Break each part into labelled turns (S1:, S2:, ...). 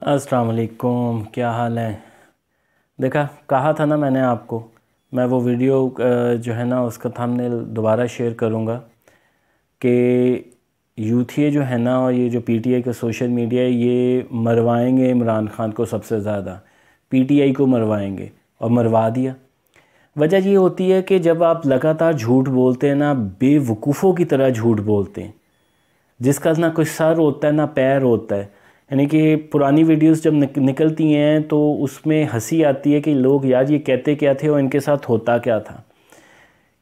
S1: अस्सलाम वालेकुम, क्या हाल है। देखा, कहा था ना मैंने आपको। मैं वो वीडियो जो है ना उसका थंबनेल दोबारा शेयर करूँगा कि यूथ ये जो है ना और ये जो पीटीआई का सोशल मीडिया है ये मरवाएंगे इमरान खान को, सबसे ज़्यादा पीटीआई को मरवाएंगे और मरवा दिया। वजह ये होती है कि जब आप लगातार झूठ बोलते हैं ना, बेवकूफ़ों की तरह झूठ बोलते हैं, जिसका ना कोई सर होता है ना पैर होता है। यानी कि पुरानी वीडियोस जब निकलती हैं तो उसमें हंसी आती है कि लोग यार ये कहते क्या थे और इनके साथ होता क्या था।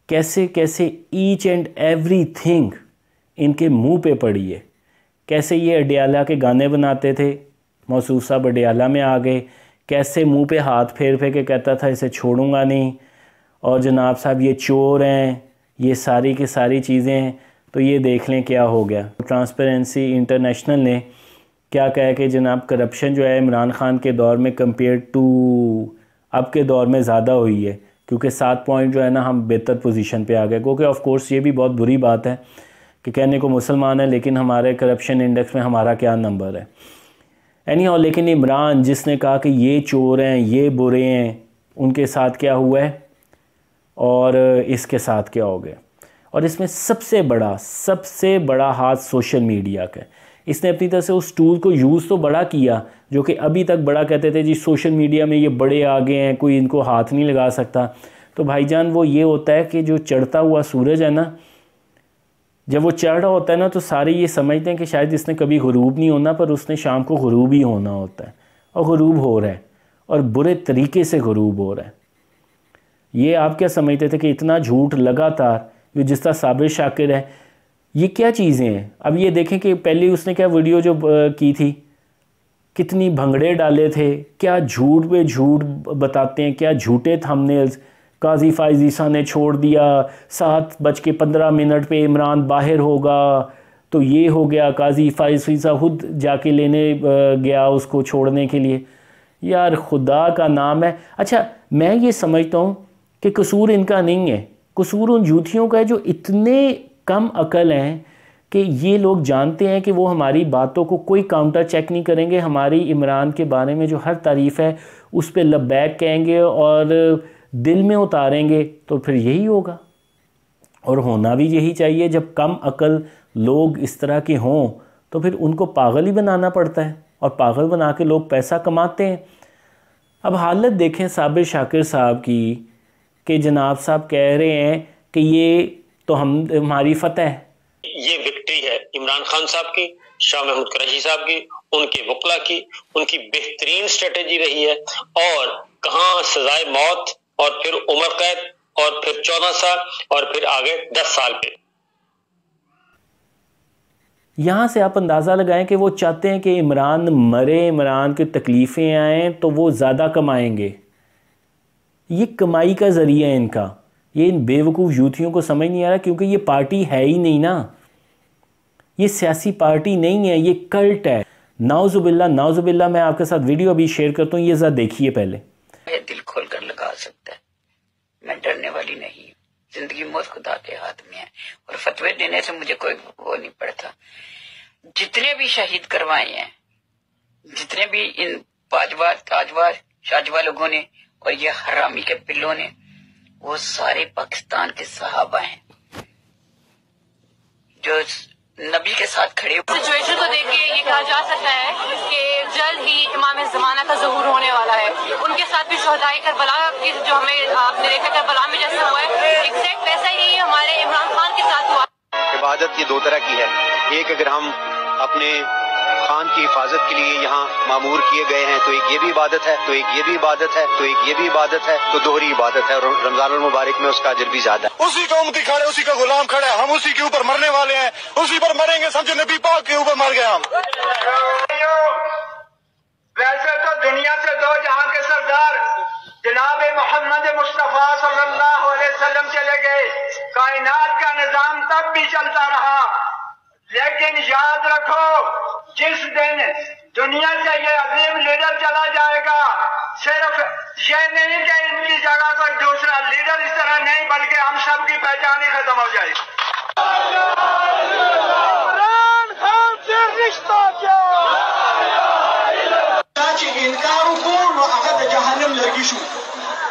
S1: कैसे कैसे ईच एंड एवरी थिंग इनके मुंह पे पड़ी है। कैसे ये अडियाला के गाने बनाते थे, मौसूफ साहब अडियाला में आ गए, कैसे मुंह पे हाथ फेर फेर के कहता था इसे छोड़ूंगा नहीं, और जनाब साहब ये चोर हैं, ये सारी की सारी चीज़ें हैं। तो ये देख लें क्या हो गया। ट्रांसपेरेंसी इंटरनेशनल ने क्या कहा कि जनाब करप्शन जो है इमरान खान के दौर में कंपेयर टू अब के दौर में ज़्यादा हुई है, क्योंकि 7 पॉइंट जो है ना हम बेहतर पोजीशन पे आ गए। क्योंकि ऑफ कोर्स ये भी बहुत बुरी बात है कि कहने को मुसलमान है लेकिन हमारे करप्शन इंडेक्स में हमारा क्या नंबर है। एनी हाउ, लेकिन इमरान जिसने कहा कि ये चोर हैं, ये बुरे हैं, उनके साथ क्या हुआ है और इसके साथ क्या हो गया। और इसमें सबसे बड़ा हाथ सोशल मीडिया का है। इसने अपनी तरह से उस टूल को यूज़ तो बड़ा किया, जो कि अभी तक बड़ा कहते थे जी सोशल मीडिया में ये बड़े आगे हैं, कोई इनको हाथ नहीं लगा सकता। तो भाईजान वो ये होता है कि जो चढ़ता हुआ सूरज है ना, जब वो चढ़ रहा होता है ना तो सारे ये समझते हैं कि शायद इसने कभी गुरूब नहीं होना, पर उसने शाम को गुरूब ही होना होता है, और गुरूब हो रहा है और बुरे तरीके से गुरूब हो रहा है। ये आप क्या समझते थे कि इतना झूठ लगातार, ये जिस तरह साबिर शाकिर है, ये क्या चीज़ें हैं। अब ये देखें कि पहले उसने क्या वीडियो जो की थी, कितनी भंगड़े डाले थे, क्या झूठ पे झूठ बताते हैं, क्या झूठे थंबनेल्स। काजी फायज ईसा ने छोड़ दिया, 7:15 पे इमरान बाहर होगा तो ये हो गया। काजी फायज ईसा खुद जाके लेने गया उसको छोड़ने के लिए। यार खुदा का नाम है। अच्छा, मैं ये समझता हूँ कि कसूर इनका नहीं है, कसूर उन जूथियों का है जो इतने कम अकल हैं कि ये लोग जानते हैं कि वो हमारी बातों को कोई काउंटर चेक नहीं करेंगे। हमारी इमरान के बारे में जो हर तारीफ़ है उस पर लब्बैक कहेंगे और दिल में उतारेंगे, तो फिर यही होगा। और होना भी यही चाहिए। जब कम अकल लोग इस तरह के हों तो फिर उनको पागल ही बनाना पड़ता है, और पागल बना के लोग पैसा कमाते हैं। अब हालत देखें साबिर शाकिर साहब की, कि जनाब साहब कह रहे हैं कि ये तो हमारी फतह है।
S2: ये विक्ट्री है इमरान खान साहब की, शाह महमूद कुरैशी साहब की, उनके वकला की, उनकी बेहतरीन स्ट्रेटेजी रही है। और कहां सजाए मौत और फिर उम्र कैद और फिर 14 साल और फिर आगे 10 साल पे।
S1: यहां से आप अंदाज़ा लगाएं कि वो चाहते हैं कि इमरान मरे, इमरान की तकलीफ़ें आएँ तो वो ज़्यादा कमाएंगे। ये कमाई का ज़रिया है इनका। ये इन बेवकूफ़ यूथियों को समझ नहीं आ रहा, क्योंकि ये पार्टी है ही नहीं ना, ये सियासी पार्टी नहीं है, ये कल्ट है। नाउजुबिल्ला। मैं आपके साथ वीडियो अभी शेयर करता हूँ, ये ज़रा देखिए पहले।
S3: दिल खोल कर लगा सकता है, मैं डरने वाली नहीं। जिंदगी मौत खुदा के हाथ में है, और फतवे देने से मुझे कोई वो नहीं पड़ता। जितने भी शहीद करवाए हैं, जितने भी इन बाजवा ताजवा शाजवा लोगों ने और ये हरामी के पिल्लों ने, वो सारे पाकिस्तान के सहाबा हैं जो नबी के साथ खड़े।
S4: सिचुएशन को देख के ये कहा जा सकता है कि जल्द ही इमाम ज़माना का ज़हूर होने वाला है। उनके साथ भी शहदाए करबला की जो हमें आपने देखा करबला में जैसा हुआ है, एग्जैक्ट वैसा ही हमारे इमरान खान के साथ हुआ।
S5: इबादत ये दो तरह की है। एक, अगर हम अपने खान की हिफाजत के लिए यहाँ मामूर किए गए हैं तो एक ये भी इबादत है, तो एक ये भी इबादत है, तो एक ये भी इबादत है, तो दोहरी इबादत है। और रमजानुल मुबारक में उसका अजर भी ज्यादा है।
S6: उसी का उम्मती खड़ा है, उसी का गुलाम खड़ा है, हम उसी के ऊपर मरने वाले हैं, उसी पर मरेंगे। समझो नबी पाक के ऊपर मर गए हम।
S7: वैसे तो दुनिया से दो जहां के सरदार जनाब मोहम्मद मुस्तफा सल्लल्लाहु अलैहि वसल्लम चले गए, कायनात का निजाम तब भी चलता रहा। लेकिन याद रखो, जिस दिन दुनिया से ये अजीम लीडर चला जाएगा, सिर्फ ये नहीं कि इनकी जगह कोई दूसरा लीडर इस तरह नहीं, बल्कि हम सब की पहचान ही खत्म हो जाएगी। इमरान खान से रिश्ता क्या?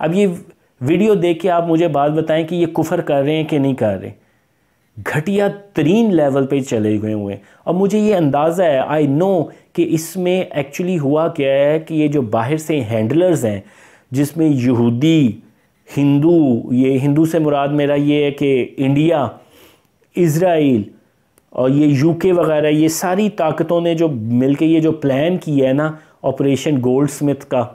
S1: अब ये वीडियो देख के आप मुझे बात बताएं कि ये कुफर कर रहे हैं कि नहीं कर रहे। घटिया तरीन लेवल पे चले गए हुए हैं और मुझे ये अंदाज़ा है, आई नो कि इसमें एक्चुअली हुआ क्या है कि ये जो बाहर से हैंडलर्स हैं जिसमें यहूदी, हिंदू, ये हिंदू से मुराद मेरा ये है कि इंडिया, इज़राइल और ये यूके वगैरह, ये सारी ताकतों ने जो मिलके ये जो प्लान किया है ना ऑपरेशन गोल्डस्मिथ का,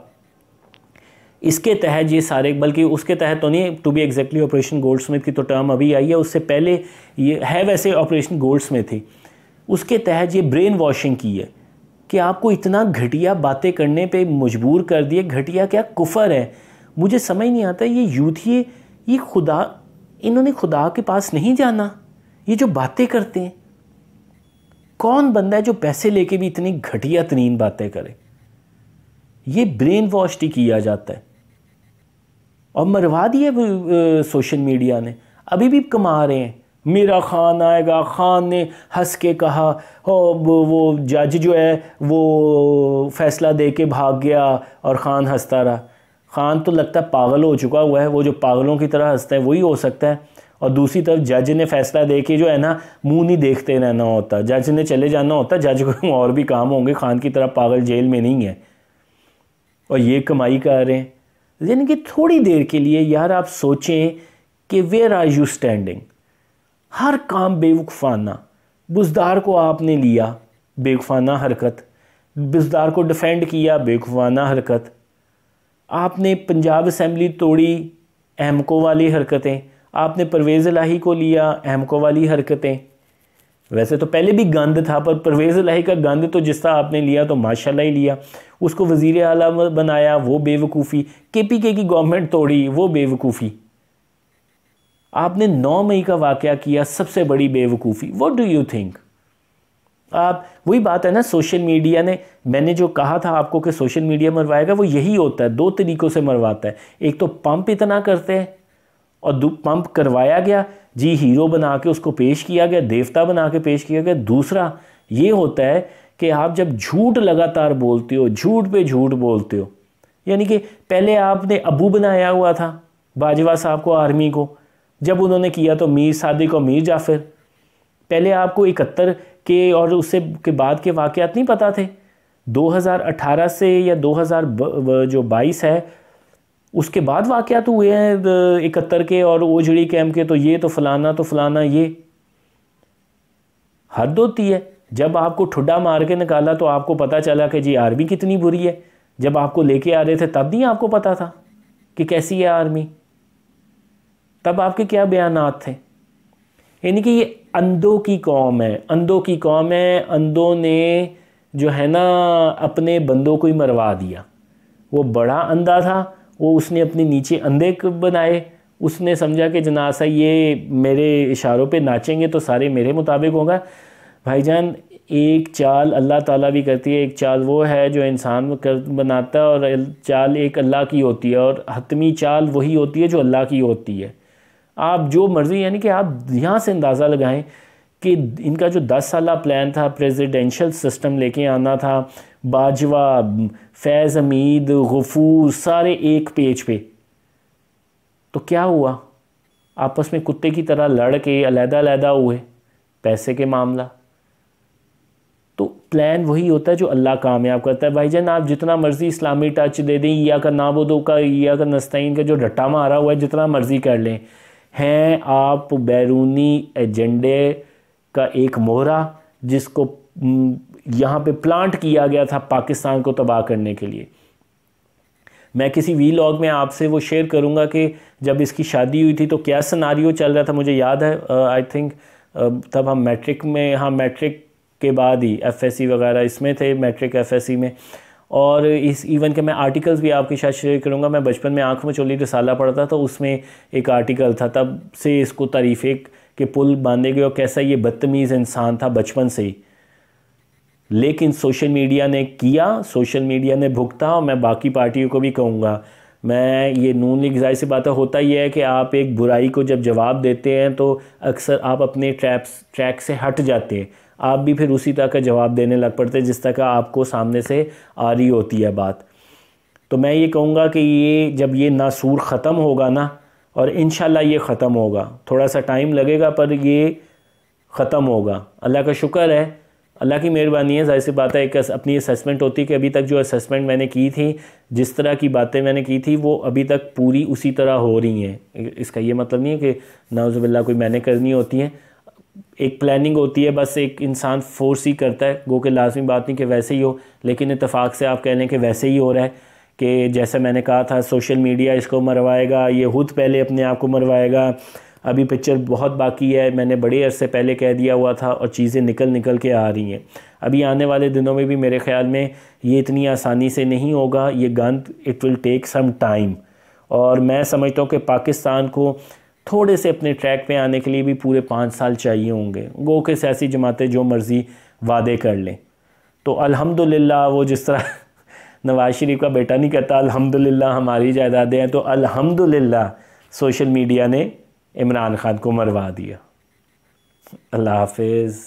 S1: इसके तहत ये सारे, बल्कि उसके तहत तो नहीं, to be exactly operation Goldsmith की तो टर्म अभी आई है, उससे पहले ये है वैसे ऑपरेशन गोल्डस्मिथ थी, उसके तहत ये ब्रेन वॉशिंग की है कि आपको इतना घटिया बातें करने पे मजबूर कर दिए। घटिया क्या, कुफर है। मुझे समझ नहीं आता ये यूथ ये खुदा, इन्होंने खुदा के पास नहीं जाना। ये जो बातें करते हैं, कौन बंदा है जो पैसे लेके भी इतनी घटिया तरीन बातें करे। ये ब्रेन वॉश ही किया जाता है और मरवा दिया सोशल मीडिया ने। अभी भी कमा रहे हैं, मेरा खान आएगा, खान ने हंस के कहा, वो जज जो है वो फैसला दे के भाग गया और खान हंसता रहा। खान तो लगता है पागल हो चुका हुआ है, वो जो पागलों की तरह हंसता है वही हो सकता है। और दूसरी तरफ जज ने फैसला दे के जो है ना मुंह नहीं देखते रहना होता, जज ने चले जाना होता, जज को और भी काम होंगे, खान की तरह पागल जेल में नहीं है और ये कमाई कर रहे हैं। यानी कि थोड़ी देर के लिए यार आप सोचें कि वेयर आर यू स्टैंडिंग। हर काम बेवकूफ़ाना, बुज़दार को आपने लिया, बेवकूफ़ाना हरकत, बुज़दार को डिफेंड किया, बेवकूफ़ाना हरकत। आपने पंजाब असम्बली तोड़ी, अहमको वाली हरकतें। आपने परवेज़ इलाही को लिया, अहमको वाली हरकतें। वैसे तो पहले भी गंद था, पर परवेज़ इलाही का गंद तो जिस तरह आपने लिया तो माशाल्लाह ही लिया। उसको वज़ीर आला बनाया, वो बेवकूफ़ी। KPK की गवर्नमेंट तोड़ी, वो बेवकूफ़ी। आपने 9 मई का वाक़या किया, सबसे बड़ी बेवकूफ़ी। What do you think? आप वही बात है ना, सोशल मीडिया ने, मैंने जो कहा था आपको कि सोशल मीडिया मरवाएगा, वो यही होता है, 2 तरीक़ों से मरवाता है। एक तो पंप इतना करते हैं और पंप करवाया गया जी, हीरो बना के उसको पेश किया गया, देवता बना के पेश किया गया। दूसरा ये होता है कि आप जब झूठ लगातार बोलते हो, झूठ पे झूठ बोलते हो, यानी कि पहले आपने अबू बनाया हुआ था बाजवा साहब को, आर्मी को, जब उन्होंने किया तो मीर सादिक और मीर जाफ़र। पहले आपको 71 के और उससे के बाद के वाक़यात नहीं पता थे। 2018 से या 2022 है उसके बाद वाक़यात हुए हैं 71 के और ओजड़ी कैंप के, तो ये तो फलाना ये हद होती है। जब आपको ठुड्डा मार के निकाला तो आपको पता चला कि जी आर्मी कितनी बुरी है। जब आपको लेके आ रहे थे तब नहीं आपको पता था कि कैसी है आर्मी, तब आपके क्या बयानात थे। यानी कि ये अंधों की कौम है, अंधों की कौम है। अंधों ने जो है ना अपने बंदों को ही मरवा दिया। वो बड़ा अंधा था, वो उसने अपने नीचे अंधे बनाए। उसने समझा कि जनासा ये मेरे इशारों पे नाचेंगे तो सारे मेरे मुताबिक होगा। भाईजान, एक चाल अल्लाह ताला भी करती है, एक चाल वो है जो इंसान बनाता है और चाल एक अल्लाह की होती है, और हतमी चाल वही होती है जो अल्लाह की होती है। आप जो मर्ज़ी, यानी कि आप यहाँ से अंदाज़ा लगाएं कि इनका जो 10 साला प्लान था, प्रेसिडेंशियल सिस्टम लेके आना था, बाजवा, फैज़ हमीद, गफूर सारे एक पेज पे, तो क्या हुआ? आपस में कुत्ते की तरह लड़ के अलहदा हुए, पैसे के मामला। तो प्लान वही होता है जो अल्लाह कामयाब करता है। भाईजान, आप जितना मर्ज़ी इस्लामी टच दे दें, या का नाबुदो का, या का नस्ताइन का जो डट्टा मारा हुआ है, जितना मर्ज़ी कर लें, हैं आप बैरूनी एजेंडे का एक मोहरा जिसको यहाँ पे प्लांट किया गया था पाकिस्तान को तबाह करने के लिए। मैं किसी वीलॉग में आपसे वो शेयर करूँगा कि जब इसकी शादी हुई थी तो क्या सिनारियो चल रहा था। मुझे याद है आई थिंक तब हम मैट्रिक में, हाँ मैट्रिक के बाद ही FSC वगैरह इसमें थे, मैट्रिक FSC में। और इस इवन के मैं आर्टिकल्स भी आपके साथ शेयर करूँगा। मैं बचपन में आँख में चोली रिसाला पढ़ता था, उसमें एक आर्टिकल था, तब से इसको तारीफ़ें के पुल बांधे गए और कैसा ये बदतमीज़ इंसान था बचपन से ही। लेकिन सोशल मीडिया ने किया, सोशल मीडिया ने भुगता। और मैं बाकी पार्टियों को भी कहूँगा, मैं ये नून लीग, ज़ाहिर सी बात है, होता ही है कि आप एक बुराई को जब जवाब देते हैं तो अक्सर आप अपने ट्रैक से हट जाते हैं, आप भी फिर उसी तरह का जवाब देने लग पड़ते हैं जिस तरह का आपको सामने से आ रही होती है बात। तो मैं ये कहूँगा कि ये जब ये नासूर ख़त्म होगा ना, और इंशाल्लाह ये ख़त्म होगा, थोड़ा सा टाइम लगेगा पर ये ख़त्म होगा। अल्लाह का शुक्र है, अल्लाह की मेहरबानी है। ज़ाहिर सी बात है, एक अपनी असेसमेंट होती है कि अभी तक जो असेसमेंट मैंने की थी, जिस तरह की बातें मैंने की थी, वो अभी तक पूरी उसी तरह हो रही हैं। इसका ये मतलब नहीं है कि नाउज़ुबिल्लाह कोई मैंने करनी होती है, एक प्लानिंग होती है, बस एक इंसान फोर्स ही करता है। गो के लाजमी बात नहीं कि वैसे ही हो, लेकिन इत्तेफाक से आप कह लें कि वैसे ही हो रहा है कि जैसे मैंने कहा था सोशल मीडिया इसको मरवाएगा, ये खुद पहले अपने आप को मरवाएगा। अभी पिक्चर बहुत बाकी है, मैंने बड़े अरसे पहले कह दिया हुआ था और चीज़ें निकल के आ रही हैं। अभी आने वाले दिनों में भी मेरे ख़्याल में ये इतनी आसानी से नहीं होगा, ये गंद it will take some time. और मैं समझता हूँ कि पाकिस्तान को थोड़े से अपने ट्रैक पे आने के लिए भी पूरे 5 साल चाहिए होंगे। गो के सियासी जमातें जो मर्ज़ी वादे कर लें, तो अल्हम्दुलिल्लाह, वो जिस तरह नवाज शरीफ का बेटा नहीं कहता अल्हम्दुलिल्लाह हमारी जायदादें हैं, तो अल्हम्दुलिल्लाह सोशल मीडिया ने इमरान खान को मरवा दिया। अल्लाह हाफिज़।